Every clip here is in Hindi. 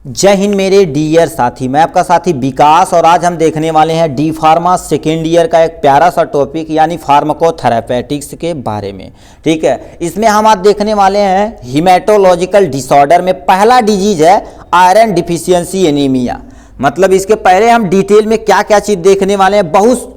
जय हिंद मेरे डियर साथी, मैं आपका साथी विकास और आज हम देखने वाले हैं डी फार्मा सेकेंड ईयर का एक प्यारा सा टॉपिक यानी फार्माकोथेरेपेटिक्स के बारे में। ठीक है, इसमें हम आज देखने वाले हैं हीमेटोलॉजिकल डिसऑर्डर में पहला डिजीज है आयरन डिफिशियंसी एनीमिया। मतलब इसके पहले हम डिटेल में क्या क्या चीज़ देखने वाले हैं, बहुत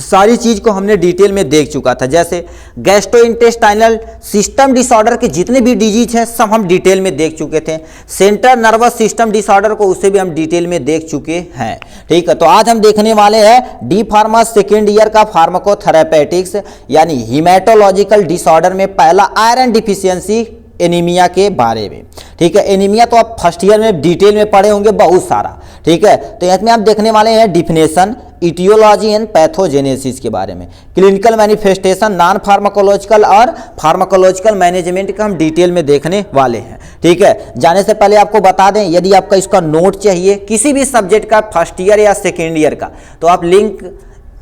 सारी चीज को हमने डिटेल में देख चुका था। जैसे गैस्ट्रोइंटेस्टाइनल सिस्टम डिसऑर्डर के जितने भी डिजीज हैं सब हम डिटेल में देख चुके थे। सेंट्रल नर्वस सिस्टम डिसऑर्डर को उसे भी हम डिटेल में देख चुके हैं। ठीक है, तो आज हम देखने वाले हैं डी फार्मा सेकेंड ईयर का फार्माकोथेरेपेटिक्स यानी हीमेटोलॉजिकल डिसऑर्डर में पहला आयरन डिफिशियंसी एनीमिया के बारे में। ठीक है, एनीमिया तो आप फर्स्ट ईयर में डिटेल में पढ़े होंगे बहुत सारा। ठीक है, तो इसमें आप देखने वाले हैं डिफिनेशन, इटियोलॉजी एंड पैथोजेनेसिस के बारे में, क्लिनिकल मैनिफेस्टेशन, नॉन फार्माकोलॉजिकल और फार्माकोलॉजिकल मैनेजमेंट का हम डिटेल में देखने वाले हैं। ठीक है, जाने से पहले आपको बता दें यदि आपका इसका नोट चाहिए किसी भी सब्जेक्ट का फर्स्ट ईयर या सेकेंड ईयर का, तो आप लिंक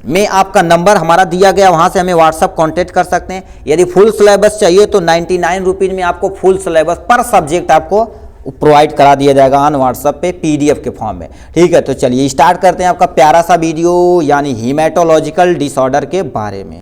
में आपका नंबर हमारा दिया गया, वहां से हमें व्हाट्सअप कांटेक्ट कर सकते हैं। यदि फुल सिलेबस चाहिए तो 99 रुपीज़ में आपको फुल सिलेबस पर सब्जेक्ट आपको प्रोवाइड करा दिया जाएगा ऑन व्हाट्सएप पे पीडीएफ के फॉर्म में। ठीक है, तो चलिए स्टार्ट करते हैं आपका प्यारा सा वीडियो यानी हीमेटोलॉजिकल डिसऑर्डर के बारे में।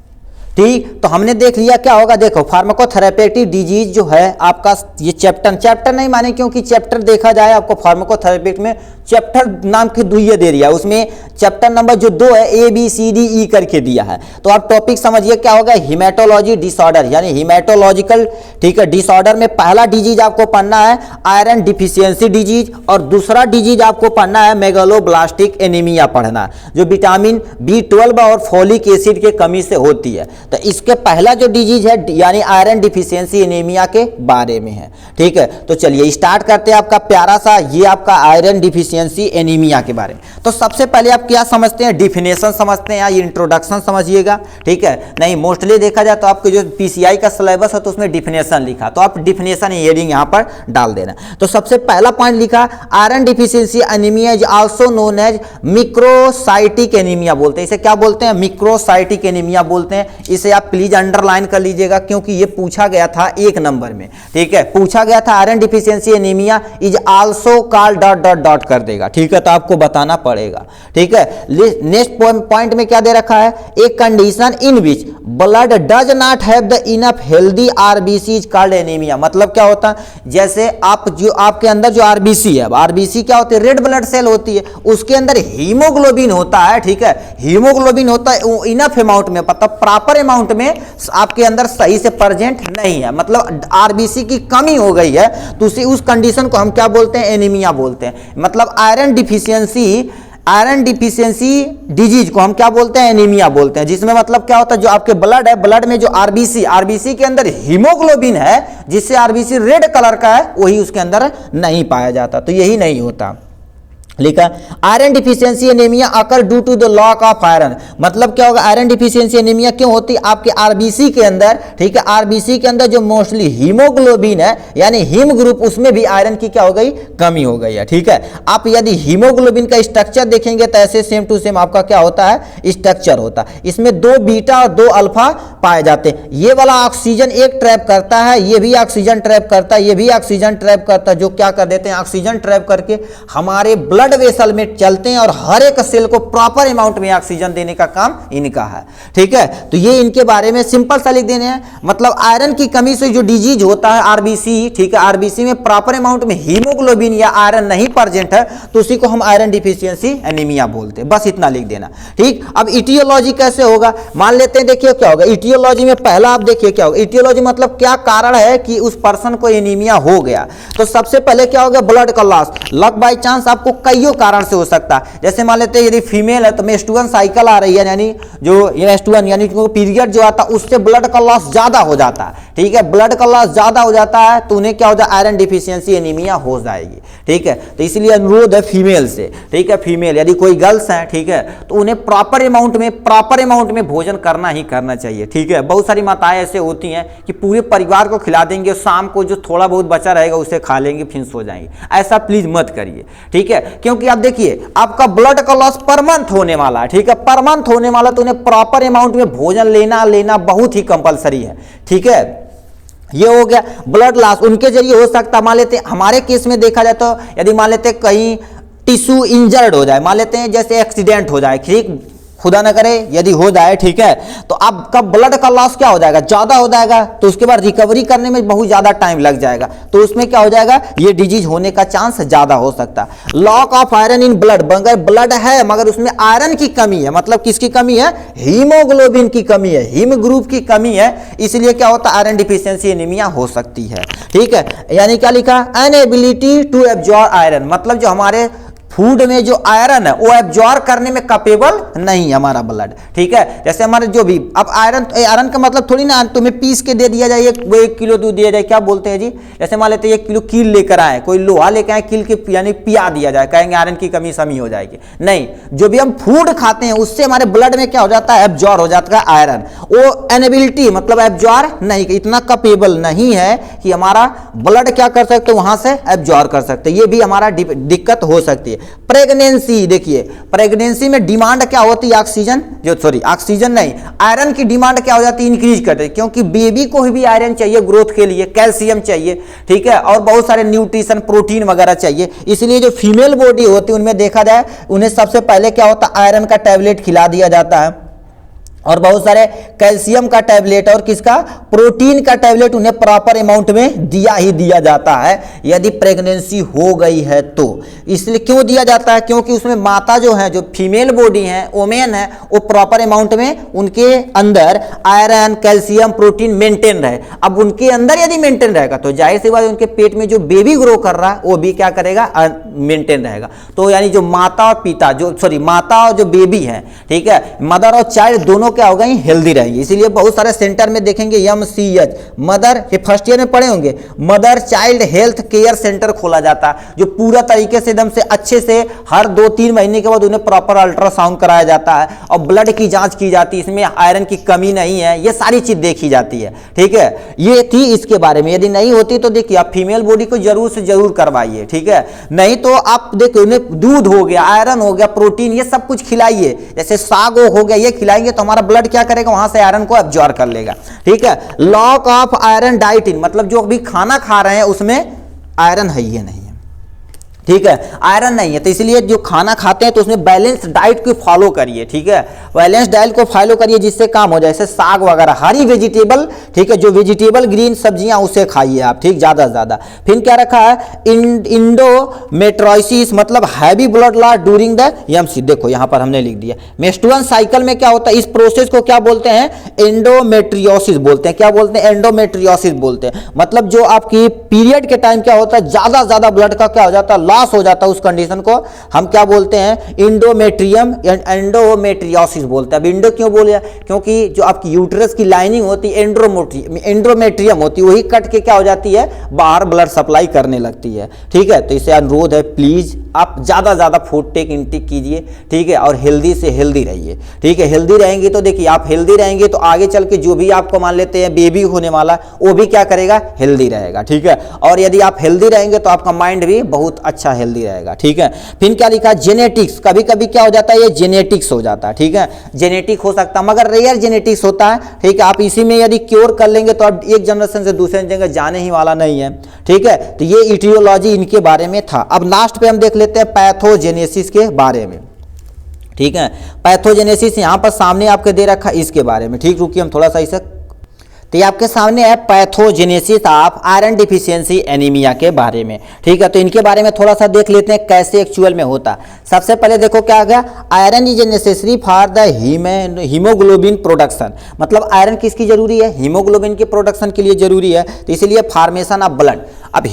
ठीक, तो हमने देख लिया क्या होगा। देखो, फार्माकोथेरेपेटिक डिजीज जो है आपका, ये चैप्टर नहीं माने, क्योंकि चैप्टर देखा जाए आपको फार्माकोथेरेपेटिक में चैप्टर नाम की दुइये दे दिया, उसमें चैप्टर नंबर जो 2 है ABCDE करके दिया है। तो आप टॉपिक समझिए क्या होगा, हीमेटोलॉजी डिसऑर्डर यानी हीमेटोलॉजिकल। ठीक है, डिसऑर्डर में पहला डिजीज आपको पढ़ना है आयरन डिफिशियंसी डिजीज और दूसरा डिजीज आपको पढ़ना है मेगालोब्लास्टिक एनीमिया पढ़ना है, जो विटामिन B12 और फोलिक एसिड के कमी से होती है। तो इसके पहला जो डिजीज है यानी आयरन डिफिशियंसी एनीमिया के बारे में है। ठीक है, तो चलिए स्टार्ट करते हैं आपका प्यारा सा ये आपका आयरन डिफिशियंसी एनीमिया के बारे में। तो सबसे पहले आप क्या समझते हैं, डिफिनेशन समझते हैं या इंट्रोडक्शन समझिएगा। ठीक है, नहीं मोस्टली देखा जाए तो आपके जो पीसीआई का सिलेबस है तो उसमें डिफिनेशन लिखा, तो आप डिफिनेशन हेडिंग यहां पर डाल देना। तो सबसे पहला पॉइंट लिखा iron deficiency anaemia is also known as microcytic anaemia बोलते हैं। इसे क्या बोलते हैं, मिक्रोसाइटिक एनीमिया बोलते हैं। इसे आप प्लीज अंडरलाइन कर लीजिएगा क्योंकि ये पूछा गया था 1 नंबर में। ठीक है, पूछा गया था iron deficiency anaemia is also called dot dot dot कर देगा। ठीक है, तो आपको बताना पड़ेगा। ठीक है, नेक्स्ट पॉइंट में क्या दे रखा है, एक condition in which blood does not have the enough healthy RBC is called anaemia. मतलब क्या होता है, जैसे आप जो आपके अंदर जो आरबीसी है, आरबीसी क्या होती है, रेड ब्लड सेल होती है, उसके अंदर हीमोग्लोबिन होता है। ठीक है, हीमोग्लोबिन होता है इनफ अमाउंट में, मतलब प्रॉपर अमाउंट में आपके अंदर सही से प्रेजेंट नहीं है, मतलब आरबीसी की कमी हो गई है, तो उस कंडीशन को हम क्या बोलते हैं, एनीमिया बोलते हैं। मतलब आयरन डिफिशियंसी डिजीज को हम क्या बोलते हैं, एनीमिया बोलते हैं। जिसमें मतलब क्या होता है, जो आपके ब्लड है, ब्लड में जो आरबीसी के अंदर हीमोग्लोबिन है, जिससे आरबीसी रेड कलर का है, वही उसके अंदर नहीं पाया जाता, तो यही नहीं होता। लिखा iron deficiency anaemia occur due to the lack of iron. मतलब क्या होगा, आयरन डिफिशियंसी एनीमिया क्यों होती है, आपके आरबीसी के अंदर। ठीक है, आरबीसी के अंदर जो मोस्टली हीमोग्लोबिन है यानी हीम ग्रुप, उसमें भी आयरन की क्या हो गई, कमी हो गई है। ठीक है, आप यदि हीमोग्लोबिन का स्ट्रक्चर देखेंगे तो ऐसे सेम टू सेम आपका क्या होता है, स्ट्रक्चर होता है। इसमें 2 बीटा और 2 अल्फा पाए जाते हैं। ये वाला ऑक्सीजन एक ट्रैप करता है, ये भी ऑक्सीजन ट्रैप करता है, ये भी ऑक्सीजन ट्रैप करता है, जो क्या कर देते हैं, ऑक्सीजन ट्रैप करके हमारे ब्लड वेसल में चलते हैं और हर एक सेल को प्रॉपर अमाउंट में ऑक्सीजन देने का काम इनका है। ठीक है, तो ये इनके बारे में सिंपल सा लिख देने हैं। मतलब आयरन की कमी से जो डिजीज होता है आरबीसी, ठीक है, आरबीसी में प्रॉपर अमाउंट में हीमोग्लोबिन या आयरन नहीं प्रेजेंट है, तो उसी को हम आयरन डिफिशियंसी एनीमिया बोलते हैं। बस इतना लिख देना। ठीक, अब इटियोलॉजी कैसे होगा, मान लेते हैं, देखिए क्या होगा इटियोलॉजी में। पहला आप देखिए क्या होगा, इटियोलॉजी मतलब क्या कारण है कि उस पर्सन को एनीमिया हो गया। तो सबसे पहले क्या होगा, ब्लड का लॉस। लक बाय चांस आपको कई कारण से हो सकता है। जैसे मान लेते हैं यदि फीमेल है तो मेंस्ट्रुअल साइकिल आ रही है, यानी जो मेंस्ट्रुअल यानी पीरियड जो आता है उससे ब्लड का लॉस ज्यादा हो जाता है। ठीक है, ब्लड का लॉस ज्यादा हो जाता है तो उन्हें क्या हो जाए, आयरन डिफिशियंसी एनीमिया हो जाएगी। ठीक है, तो इसलिए अनुरोध है फीमेल से। ठीक है, फीमेल यदि कोई गर्ल्स हैं, ठीक है, तो उन्हें प्रॉपर अमाउंट में भोजन करना ही करना चाहिए। ठीक है, बहुत सारी माताएं ऐसे होती हैं कि पूरे परिवार को खिला देंगे, शाम को जो थोड़ा बहुत बचा रहेगा उसे खा लेंगे, फिर सो जाएंगे। ऐसा प्लीज मत करिए। ठीक है, क्योंकि आप देखिए आपका ब्लड का लॉस पर मंथ होने वाला है। ठीक है, पर मंथ होने वाला, तो उन्हें प्रॉपर अमाउंट में भोजन लेना बहुत ही कंपलसरी है। ठीक है, ये हो गया ब्लड लॉस, उनके जरिए हो सकता। मान लेते हैं हमारे केस में देखा जाए तो यदि मान लेते हैं कहीं टिश्यू इंजर्ड हो जाए, मान लेते हैं जैसे एक्सीडेंट हो जाए, ठीक, खुदा ना करे यदि हो जाए, ठीक है, तो आपका ब्लड का लॉस क्या हो जाएगा, ज्यादा हो जाएगा, तो उसके बाद रिकवरी करने में बहुत ज्यादा टाइम लग जाएगा, तो उसमें क्या हो जाएगा, ये डिजीज होने का चांस ज्यादा हो सकता है। Lock of iron in blood, अगर ब्लड है मगर उसमें आयरन की कमी है, मतलब किसकी कमी है, हीमोग्लोबिन की कमी है, हीम ग्रुप की कमी है, इसलिए क्या होता है, आयरन डिफिशियंसी एनीमिया हो सकती है। ठीक है, यानी क्या लिखा, अनएबिलिटी टू एब्जॉर्ब आयरन, मतलब जो हमारे फूड में जो आयरन है वो एब्जॉर्ब करने में कैपेबल नहीं है हमारा ब्लड। ठीक है, जैसे हमारे जो भी अब आयरन का मतलब थोड़ी ना तुम्हें पीस के दे दिया जाए, एक किलो दूध दिया जाए, क्या बोलते हैं जी, जैसे मान लेते हैं 1 किलो कील लेकर आए, कोई लोहा लेकर आए, कील के यानी पिया दिया जाए, कहेंगे आयरन की कमी समी हो जाएगी, नहीं, जो भी हम फूड खाते हैं उससे हमारे ब्लड में क्या हो जाता है, एब्जॉर्ब हो जाता है आयरन, वो एनेबिलिटी मतलब एब्जॉर्ब नहीं, इतना कैपेबल नहीं है कि हमारा ब्लड क्या कर सकते वहां से एब्जॉर्ब कर सकते, ये भी हमारा दिक्कत हो सकती है। प्रेगनेंसी, देखिए प्रेगनेंसी में डिमांड क्या होती है, ऑक्सीजन नहीं, आयरन की डिमांड क्या हो जाती है, इंक्रीज करते हैं, क्योंकि बेबी को भी आयरन चाहिए ग्रोथ के लिए, कैल्शियम चाहिए, ठीक है, और बहुत सारे न्यूट्रिशन प्रोटीन वगैरह चाहिए, इसलिए जो फीमेल बॉडी होती है उनमें देखा जाए उन्हें सबसे पहले क्या होता है, आयरन का टैबलेट खिला दिया जाता है, और बहुत सारे कैल्शियम का टैबलेट और किसका, प्रोटीन का टैबलेट उन्हें प्रॉपर अमाउंट में दिया ही दिया जाता है यदि प्रेगनेंसी हो गई है तो। इसलिए क्यों दिया जाता है, क्योंकि उसमें माता जो है, जो फीमेल बॉडी है, वोमेन है, वो प्रॉपर अमाउंट में उनके अंदर आयरन कैल्शियम प्रोटीन मेंटेन रहे। अब उनके अंदर यदि मेंटेन रहेगा तो जाहिर सी बात उनके पेट में जो बेबी ग्रो कर रहा है वो भी क्या करेगा, मेंटेन रहेगा। तो यानी जो माता और पिता माता और जो बेबी है, ठीक है, मदर और चाइल्ड दोनों क्या हो गई, हेल्दी रहेंगे। इसीलिए बहुत सारे सेंटर में देखेंगे MCH, मदर, ये फर्स्ट ईयर में पढ़े होंगे, mother child health care centre खोला जाता है, जो पूरा तरीके से एकदम से अच्छे से हर 2-3 महीने के बाद उन्हें प्रॉपर अल्ट्रासाउंड कराया जाता है और ब्लड की जांच की जाती है, इसमें आयरन की कमी नहीं है, ये सारी चीज देखी जाती है। ठीक है, ये थी इसके बारे में। यदि नहीं होती तो देखिए आप फीमेल बॉडी को जरूर से जरूर करवाइए, ठीक है, नहीं तो आप देखिए उन्हें दूध हो गया, आयरन हो गया, प्रोटीन, ये सब कुछ खिलाइए, जैसे साग हो गया, ये खिलाएंगे तो हमारा ब्लड क्या करेगा, वहां से आयरन को एब्जॉर्ब कर लेगा। ठीक है, लॉक ऑफ आयरन डाइट इन, मतलब जो भी खाना खा रहे हैं उसमें आयरन है ही नहीं है, ठीक है, आयरन नहीं है, तो इसलिए जो खाना खाते हैं तो उसमें बैलेंस डाइट को फॉलो करिए। ठीक है, बैलेंस डाइट को फॉलो करिए जिससे काम हो जाए, जैसे साग वगैरह, हरी वेजिटेबल, ठीक है, जो वेजिटेबल ग्रीन सब्जियां उसे खाइए आप, ठीक, ज्यादा से ज्यादा। फिर क्या रखा है, इंडोमेट्रियोसिस, मतलब heavy blood loss during the MC, देखो यहां पर हमने लिख दिया, मेंस्ट्रुअल साइकिल में क्या होता है, इस प्रोसेस को क्या बोलते हैं, एंडोमेट्रियोसिस बोलते हैं। क्या बोलते हैं, एंडोमेट्रियोसिस बोलते हैं, मतलब जो आपकी पीरियड के टाइम क्या होता है, ज्यादा ब्लड का क्या हो जाता है, लॉस हो जाता है, उस कंडीशन को हम क्या बोलते हैं, एंडोमेट्रियोसिस बोलते हैं। अब इंडो क्यों बोले, क्योंकि जो आपकी यूट्रस की लाइनिंग होती है एंडोमेट्रियम होती है, वही कट के क्या हो जाती है, बाहर ब्लड सप्लाई करने लगती है। ठीक है, तो इसे अनुरोध है प्लीज आप ज्यादा फूड टेक इंटेक कीजिए, ठीक है, और हेल्दी से हेल्दी रहिए। ठीक है, हेल्दी रहेंगे तो देखिए आप हेल्दी रहेंगे तो आगे चल के जो भी आपको मान लेते हैं बेबी होने वाला वो भी क्या करेगा, हेल्दी रहेगा। ठीक है, और यदि आप हेल्दी रहेंगे तो आपका माइंड भी बहुत अच्छा हेल्दी रहेगा। ठीक है, फिर क्या लिखा, जेनेटिक्स, कभी कभी क्या हो जाता है, ये जेनेटिक्स हो जाता है। ठीक है, जेनेटिक हो सकता है मगर रेयर जेनेटिक्स होता है। ठीक है, आप इसी में यदि क्योर कर लेंगे तो आप एक जनरेशन से दूसरे जगह जाने ही वाला नहीं है। ठीक है, तो ये इटियोलॉजी इनके बारे में था। अब लास्ट पे हम देख लेते हैं पैथोजेनेसिस के बारे में। ठीक है, पैथोजेनेसिस यहां पर सामने आपके दे रखा इसके बारे में। ठीक, रुकिए हम थोड़ा सा इसे, तो ये आपके सामने है pathogenesis of iron deficiency anaemia के बारे में। ठीक है, तो इनके बारे में थोड़ा सा देख लेते हैं कैसे एक्चुअल में होता। सबसे पहले देखो क्या आ गया, iron is necessary for the haemoglobin production, मतलब आयरन किसकी जरूरी है, हीमोग्लोबिन के प्रोडक्शन के लिए जरूरी है, तो इसलिए फॉर्मेशन ऑफ ब्लड। अब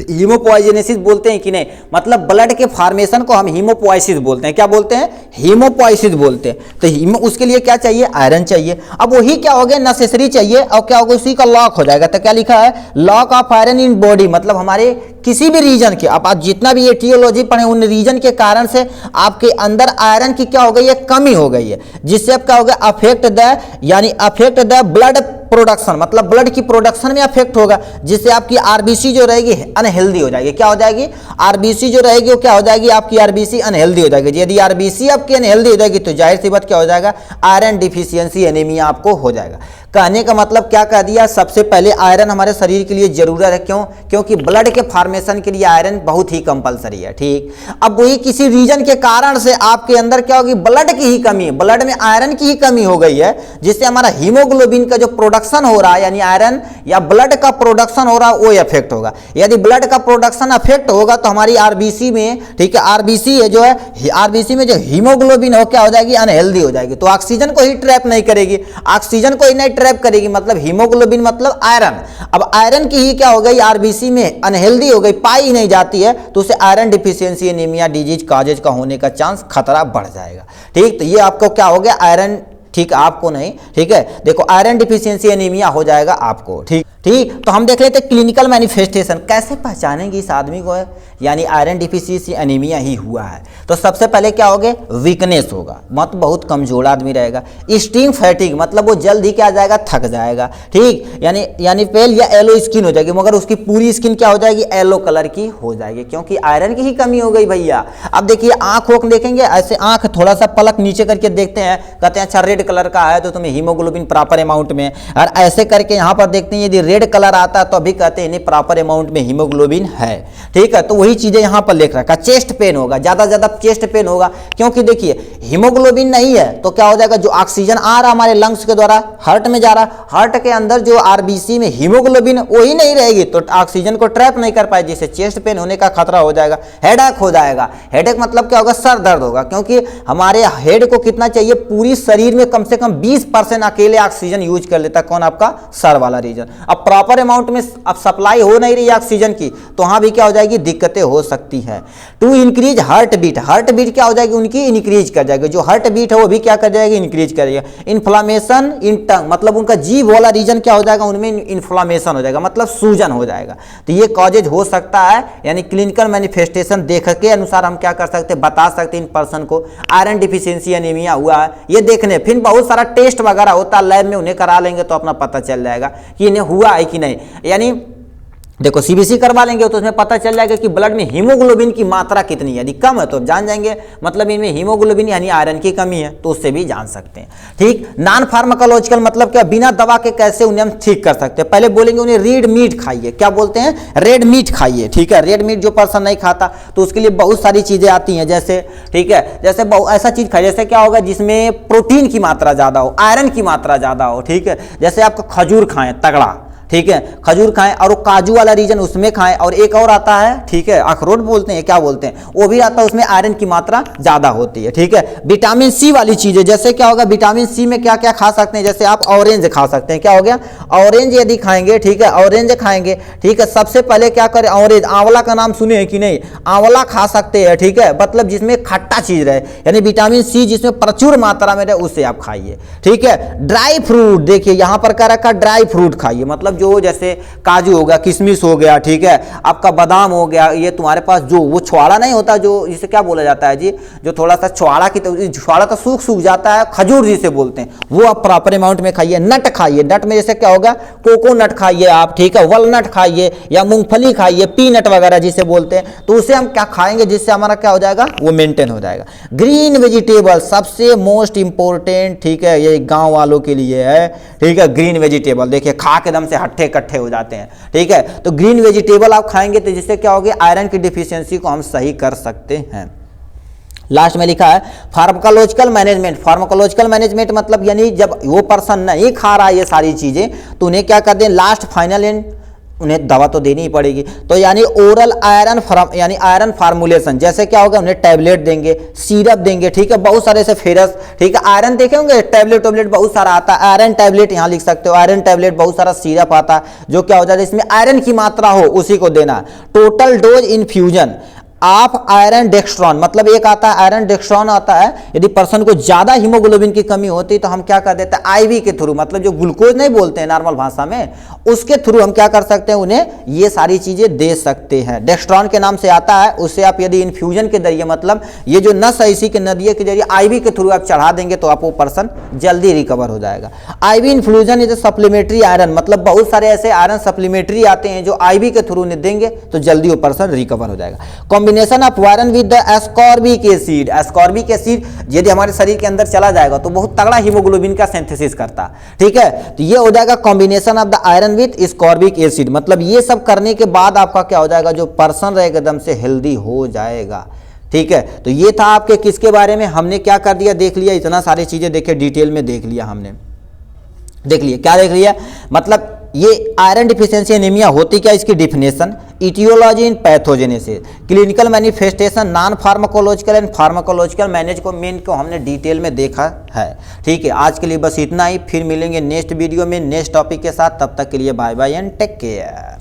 हीमोपोइजेनेसिस बोलते हैं कि नहीं, मतलब ब्लड के फॉर्मेशन को हम हीमोपोइसिस बोलते हैं। क्या बोलते हैं, हीमोपोइसिस बोलते हैं। तो उसके लिए क्या चाहिए, आयरन चाहिए। अब वही क्या हो गया, नेसेसरी चाहिए, और क्या होगा, उसी का लॉक हो जाएगा। तो क्या लिखा है, lock of iron in body, मतलब हमारे किसी भी रीजन के, आप जितना भी एटियोलॉजी पढ़े उन रीजन के कारण से आपके अंदर आयरन की क्या हो गई है, कमी हो गई है, जिससे अब क्या हो गया, अफेक्ट द ब्लड प्रोडक्शन, मतलब ब्लड की प्रोडक्शन में अफेक्ट होगा, जिससे आपकी आरबीसी जो रहेगी अनहेल्दी हो जाएगी। क्या हो जाएगी, आरबीसी जो रहेगी वो क्या हो जाएगी, आपकी आरबीसी अनहेल्दी हो जाएगी। यदि आरबीसी आपकी अनहेल्दी हो जाएगी तो जाहिर सी बात क्या हो जाएगा, आयरन डिफिशियंसी एनीमिया आपको हो जाएगा। कहने का मतलब क्या कह दिया, सबसे पहले आयरन हमारे शरीर के लिए जरूरत है। क्यों? क्योंकि ब्लड के फॉर्मेशन के लिए आयरन बहुत ही कंपलसरी है। ठीक, अब वही किसी रीजन के कारण से आपके अंदर क्या होगी, ब्लड की ही कमी, ब्लड में आयरन की ही कमी हो गई है, जिससे हमारा हीमोग्लोबिन का जो प्रोडक्शन हो रहा है, यानी आयरन या ब्लड का प्रोडक्शन हो रहा है, वो इफेक्ट होगा। यदि ब्लड का प्रोडक्शन अफेक्ट होगा तो हमारी आरबीसी में, ठीक है, आरबीसी है जो है, आरबीसी में जो हीमोग्लोबिन हो क्या हो जाएगी, अनहेल्दी हो जाएगी। तो ऑक्सीजन को ही ट्रैप नहीं करेगी, ऑक्सीजन को ही नहीं ट्रैप करेगी, मतलब हीमोग्लोबिन मतलब आयरन। अब आयरन की ही क्या हो गई, आरबीसी में अनहेल्दी हो गई, पाई नहीं जाती है, तो उसे iron deficiency anaemia disease causes का होने का चांस खतरा बढ़ जाएगा। ठीक, तो ये आपको क्या हो गया, आयरन, ठीक, आपको नहीं, ठीक है, देखो आयरन डिफिशियंसी एनीमिया हो जाएगा आपको। ठीक ठीक, तो हम देख लेते हैं क्लिनिकल मैनिफेस्टेशन, कैसे पहचानेंगे इस आदमी को है यानी आयरन डिफिशियंसी एनीमिया ही हुआ है। तो सबसे पहले क्या होगा, वीकनेस होगा, मतलब बहुत कमजोर आदमी रहेगा। स्टीम फैटिग मतलब वो जल्द ही क्या जाएगा, थक जाएगा। ठीक, यानी पेल या येलो स्किन हो जाएगी, मगर उसकी पूरी स्किन क्या हो जाएगी, येलो कलर की हो जाएगी, क्योंकि आयरन की ही कमी हो गई भैया। अब देखिए आंख वोक देखेंगे, ऐसे आंख थोड़ा सा पलक नीचे करके देखते हैं, कहते हैं अच्छा रेड कलर का है तो तुम्हें हीमोग्लोबिन प्रॉपर अमाउंट में, और ऐसे करके यहाँ पर देखते हैं यदि रेड कलर आता है तो अभी कहते हैं इन्हें प्रॉपर अमाउंट में हीमोग्लोबिन है। ठीक है, तो वही चीजें यहाँ पर लिख रखा। चेस्ट पेन होगा, ज्यादा चेस्ट पेन होगा, क्योंकि देखिए हीमोग्लोबिन नहीं है तो क्या हो जाएगा, जो ऑक्सीजन आ रहा हमारे लंग्स के द्वारा हार्ट में जा रहा, हार्ट के अंदर जो आरबीसी में हीमोग्लोबिन वही नहीं रहेगी तो ऑक्सीजन को ट्रैप नहीं कर पाए, जिससे चेस्ट पेन होने का खतरा हो जाएगा। हेडेक हो जाएगा, हेडेक मतलब क्या होगा, सर दर्द होगा, क्योंकि हमारे हेड को कितना चाहिए, पूरी शरीर में कम से कम 20% अकेले ऑक्सीजन यूज कर लेता है। कौन, आपका सर वाला रीजन। अब प्रॉपर अमाउंट में अब सप्लाई हो नहीं रही ऑक्सीजन की, तो वहां भी क्या हो जाएगी, दिक्कतें हो सकती है। To increase heartbeat, heartbeat क्या हो जाएगी उनकी, इंक्रीज कर जाएगी, जो हार्ट बीट है वो भी क्या कर जाएगी, इंक्रीज करेगा। इन्फ्लामेशन इन टंग मतलब उनका जीभ वाला रीजन क्या हो जाएगा, उनमें इन्फ्लामेशन हो जाएगा, मतलब सूजन हो जाएगा। तो ये कॉजेज हो सकता है, यानी क्लिनिकल मैनिफेस्टेशन देख के अनुसार हम क्या कर सकते हैं, बता सकते हैं इन पर्सन को आयरन डिफिशियंसी एनीमिया हुआ है। ये देखने फिर बहुत सारा टेस्ट वगैरह होता है लैब में, उन्हें करा लेंगे तो अपना पता चल जाएगा कि इन्हें हुआ है कि नहीं। यानी देखो सीबीसी करवा लेंगे तो उसमें पता चल जाएगा कि ब्लड में हीमोग्लोबिन की मात्रा कितनी है, यदि कम है तो जान जाएंगे मतलब इनमें हीमोग्लोबिन यानी आयरन की कमी है, तो उससे भी जान सकते हैं। ठीक, नॉन फार्माकोलॉजिकल मतलब क्या, बिना दवा के कैसे उन्हें हम ठीक कर सकते हैं। पहले बोलेंगे उन्हें रेड मीट खाइए, क्या बोलते हैं, रेड मीट खाइए। ठीक है, रेड मीट जो पर्सन नहीं खाता तो उसके लिए बहुत सारी चीजें आती हैं, जैसे ठीक है, जैसे ऐसा चीज खाइए जैसे क्या होगा जिसमें प्रोटीन की मात्रा ज्यादा हो, आयरन की मात्रा ज्यादा हो। ठीक है, जैसे आपको खजूर खाएं तगड़ा, ठीक है, खजूर खाएं, और वो काजू वाला रीजन उसमें खाएं, और एक और आता है, ठीक है, अखरोट बोलते हैं, क्या बोलते हैं, वो भी आता है, उसमें आयरन की मात्रा ज्यादा होती है। ठीक है, विटामिन सी वाली चीजें, जैसे क्या होगा, विटामिन सी में क्या क्या खा सकते हैं, जैसे आप ऑरेंज खा सकते हैं, क्या हो गया, ऑरेंज यदि खाएंगे, ठीक है, ऑरेंज खाएंगे, ठीक है, सबसे पहले क्या करें, ऑरेंज, आंवला का नाम सुने हैं कि नहीं, आंवला खा सकते हैं। ठीक है, मतलब जिसमें खट्टा चीज रहे, यानी विटामिन सी जिसमें प्रचुर मात्रा में रहे, उसे आप खाइए। ठीक है, ड्राई फ्रूट, देखिए यहां पर क्या रखा, ड्राई फ्रूट खाइए, मतलब जो जैसे काजू हो गया, किशमिश हो गया, ठीक है, आपका बादाम हो गया, ये तुम्हारे पास जो वो छुआड़ा नहीं होता, जो जिसे क्या बोला जाता है जी, जो थोड़ा सा छुआड़ा की, छुआड़ा तो सूख जाता है, खजूर जिसे बोलते हैं, वो आप प्रॉपर अमाउंट में खाइए। नट खाइए, नट में जैसे क्या होगा, कोकोनट खाइए आप, ठीक है, वलनट खाइए या मूंगफली खाइए, पीनट वगैरह जिसे बोलते हैं, तो उसे हम क्या खाएंगे जिससे हमारा क्या हो जाएगा, वो मेंटेन हो जाएगा। ग्रीन वेजिटेबल सबसे मोस्ट इंपॉर्टेंट, ठीक है, ये गांव वालों के लिए है। ठीक है, ग्रीन वेजिटेबल देखिए खा के दम से हट्ठे कट्ठे हो जाते हैं। ठीक है, तो ग्रीन वेजिटेबल आप खाएंगे तो जिससे क्या होगी, आयरन की डिफिशियंसी को हम सही कर सकते हैं। लास्ट में लिखा है फार्माकोलॉजिकल मैनेजमेंट। फार्माकोलॉजिकल मैनेजमेंट मतलब यानी जब वो पर्सन नहीं खा रहा है ये सारी चीजें तो उन्हें क्या कर दें, लास्ट फाइनल एंड उन्हें दवा तो देनी ही पड़ेगी। तो यानी ओरल आयरन यानी आयरन फार्मुलेशन, जैसे क्या होगा, उन्हें टैबलेट देंगे, सिरप देंगे। ठीक है, बहुत सारे से फेरस, ठीक है, आयरन देखे होंगे, टैबलेट बहुत सारा आता है, आयरन टैबलेट यहाँ लिख सकते हो, आयरन टैबलेट, बहुत सारा सिरप आता है जो क्या हो जाता है, इसमें आयरन की मात्रा हो उसी को देना। टोटल डोज इन्फ्यूजन आप आयरन डेक्स्ट्रॉन, मतलब एक आता है आयरन डेक्स्ट्रॉन आता है, यदि पर्सन को ज्यादा हीमोग्लोबिन की कमी होती तो हम क्या कर देते हैं, आईवी के थ्रू, मतलब जो ग्लूकोज नहीं बोलते हैं नॉर्मल भाषा में, उसके थ्रू हम क्या कर सकते हैं, उन्हें ये सारी चीजें दे सकते हैं। डेक्स्ट्रॉन के नाम से आता है, उससे आप यदि इन्फ्यूजन के जरिए, मतलब ये जो नस है इसी के नदिये के जरिए आईवी के थ्रू आप चढ़ा देंगे तो आप वो पर्सन जल्दी रिकवर हो जाएगा। IV infusion is supplementary iron, मतलब बहुत सारे ऐसे आयरन सप्लीमेंट्री आते हैं जो आईवी के थ्रू उन्हें देंगे तो जल्दी वो पर्सन रिकवर हो जाएगा। Combination of iron with the ascorbic acid. Ascorbic acid यदि हमारे शरीर के अंदर चला जाएगा तो बहुत तगड़ा हीमोग्लोबिन का सिंथेसिस करता, ठीक है। तो ये हो जाएगा combination of the iron with ascorbic acid. मतलब ये सब करने के बाद आपका क्या हो जाएगा, जो पर्सन रहेगा एकदम से हेल्दी हो जाएगा, ठीक है। तो ये था आपके किसके बारे में, हमने क्या कर दिया, देख लिया, इतना सारी चीजें देखे, डिटेल में देख लिया हमने। देख लिया, क्या देख लिया, मतलब ये आयरन डिफिशियंसी एनीमिया होती क्या, इसकी definition, aetiology in pathogenesis, clinical manifestation, non pharmacological and pharmacological management को हमने डिटेल में देखा है, ठीक है। आज के लिए बस इतना ही, फिर मिलेंगे नेक्स्ट वीडियो में नेक्स्ट टॉपिक के साथ। तब तक के लिए bye bye and take care.